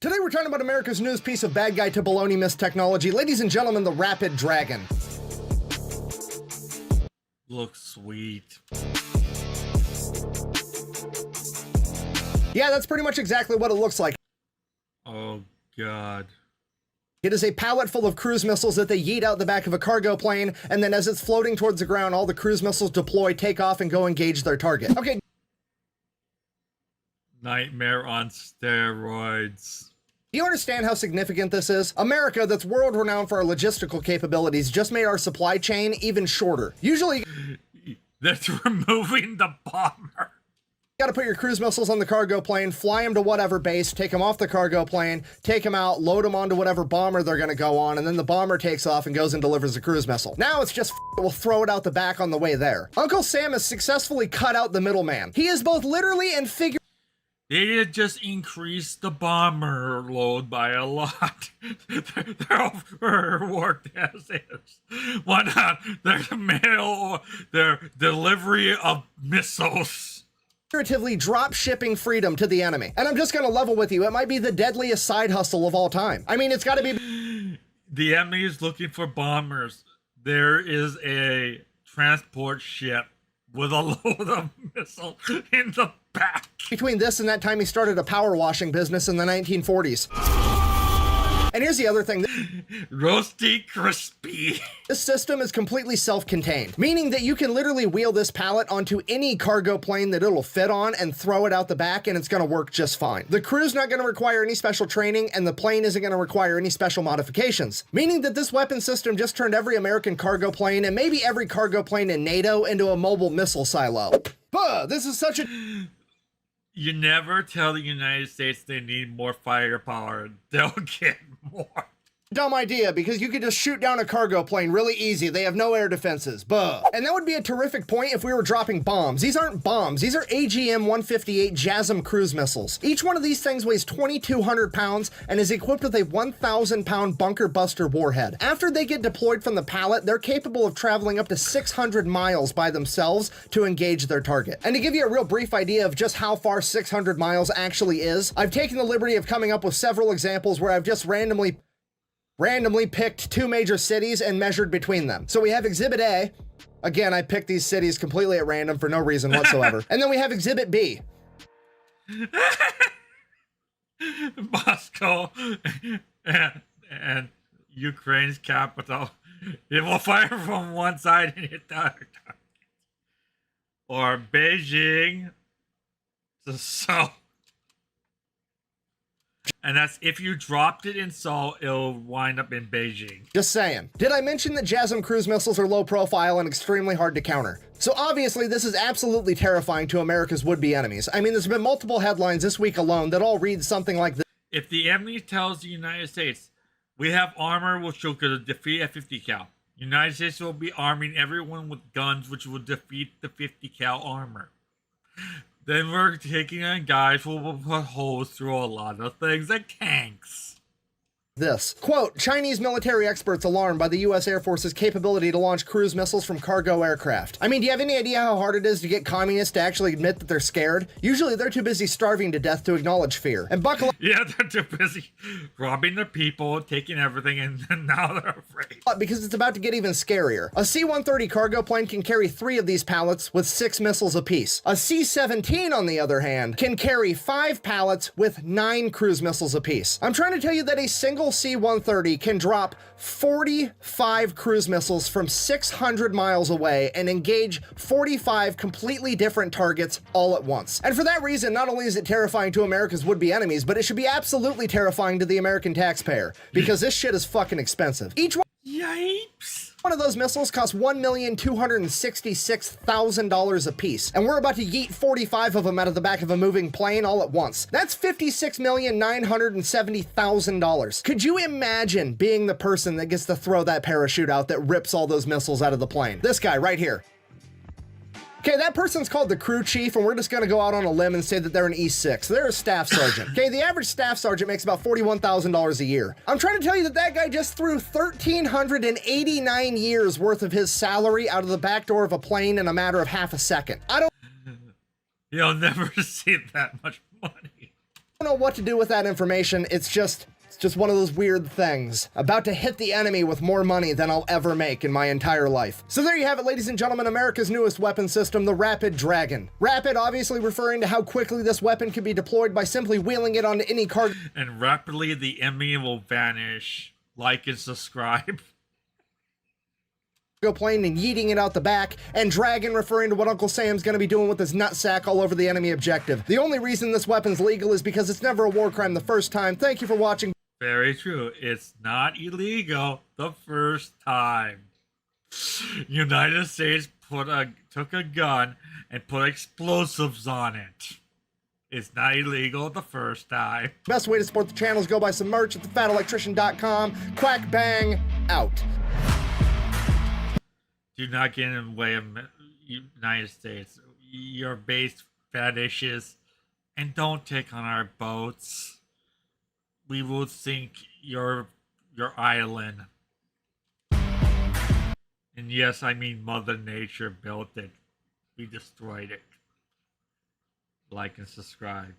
Today we're talking about America's newest piece of bad guy to baloney mist technology. Ladies and gentlemen, the Rapid Dragon. Looks sweet. Yeah, that's pretty much exactly what it looks like. Oh, God. It is a pallet full of cruise missiles that they yeet out the back of a cargo plane, and then as it's floating towards the ground, all the cruise missiles deploy, take off, and go engage their target. Okay. Nightmare on steroids. Do you understand how significant this is? America, that's world-renowned for our logistical capabilities, just made our supply chain even shorter. Usually, That's removing the bomber. you gotta put your cruise missiles on the cargo plane, fly them to whatever base, take them off the cargo plane, take them out, load them onto whatever bomber they're gonna go on, and then the bomber takes off and goes and delivers the cruise missile. Now it's just we'll throw it out the back on the way there. Uncle Sam has successfully cut out the middleman. He is both literally and figuratively. They did just increase the bomber load by a lot. They're overworked as is. Why not? Their delivery of missiles. Drop shipping freedom to the enemy. And I'm just gonna level with you, it might be the deadliest side hustle of all time. I mean, it's gotta be. The enemy is looking for bombers. There is a transport ship with a load of missiles in the back. Between this and that time he started a power washing business in the 1940s. And here's the other thing. Roasty crispy. This system is completely self-contained, meaning that you can literally wheel this pallet onto any cargo plane that it'll fit on and throw it out the back and it's gonna work just fine. The crew's not gonna require any special training and the plane isn't gonna require any special modifications, meaning that this weapon system just turned every American cargo plane and maybe every cargo plane in NATO into a mobile missile silo. This is such a... You never tell the United States they need more firepower. They'll get more. Dumb idea, because you could just shoot down a cargo plane really easy. They have no air defenses. And that would be a terrific point if we were dropping bombs. These aren't bombs. These are AGM-158 JASSM cruise missiles. Each one of these things weighs 2,200 pounds and is equipped with a 1,000-pound bunker buster warhead. After they get deployed from the pallet, they're capable of traveling up to 600 miles by themselves to engage their target. And to give you a real brief idea of just how far 600 miles actually is, I've taken the liberty of coming up with several examples where I've just randomly picked two major cities and measured between them. So we have Exhibit A. Again, I picked these cities completely at random for no reason whatsoever. And then we have Exhibit B. Moscow and Ukraine's capital. It will fire from one side and hit the other target. Or Beijing to Seoul. And that's if you dropped it in Seoul, it'll wind up in Beijing. Just saying. Did I mention that JASSM cruise missiles are low profile and extremely hard to counter? So obviously this is absolutely terrifying to America's would-be enemies. I mean, there's been multiple headlines this week alone that all read something like this. If the enemy tells the United States, we have armor which will defeat a 50 cal. United States will be arming everyone with guns which will defeat the 50 cal armor. Then we're taking on guys who will put holes through a lot of things like tanks. This quote, Chinese military experts alarmed by the US Air Force's capability to launch cruise missiles from cargo aircraft. I mean, do you have any idea how hard it is to get communists to actually admit that they're scared? Usually they're too busy starving to death to acknowledge fear. And buckle up. Yeah, they're too busy robbing the people, taking everything, and now they're afraid. Because it's about to get even scarier. A C-130 cargo plane can carry 3 of these pallets with 6 missiles apiece. A C-17, on the other hand, can carry 5 pallets with 9 cruise missiles apiece. I'm trying to tell you that a single C-130 can drop 45 cruise missiles from 600 miles away and engage 45 completely different targets all at once. And for that reason, not only is it terrifying to America's would-be enemies, but it should be absolutely terrifying to the American taxpayer, because this shit is fucking expensive. Each one of those missiles costs $1,266,000 a piece, and we're about to yeet 45 of them out of the back of a moving plane all at once. That's $56,970,000. Could you imagine being the person that gets to throw that parachute out that rips all those missiles out of the plane? This guy right here. Okay, that person's called the crew chief, and we're just gonna go out on a limb and say that they're an E6. They're a staff sergeant. Okay, the average staff sergeant makes about $41,000 a year. I'm trying to tell you that that guy just threw 1,389 years worth of his salary out of the back door of a plane in a matter of half a second. You'll never see that much money. don't know what to do with that information. It's just one of those weird things. About to hit the enemy with more money than I'll ever make in my entire life. So there you have it, ladies and gentlemen, America's newest weapon system, the Rapid Dragon. Rapid obviously referring to how quickly this weapon can be deployed by simply wheeling it onto any cargo And rapidly the enemy will vanish. Like and subscribe. plane and yeeting it out the back, and Dragon referring to what Uncle Sam's gonna be doing with his nutsack all over the enemy objective. The only reason this weapon's legal is because it's never a war crime the first time. Thank you for watching. Very true. It's not illegal the first time. United States took a gun and put explosives on it. It's not illegal the first time. Best way to support the channel is go buy some merch at thefatelectrician.com. Quack bang out. Do not get in the way of United States. You're based fetishes, and don't take on our boats. We will sink your island. And yes, I mean Mother Nature built it. We destroyed it. Like and subscribe.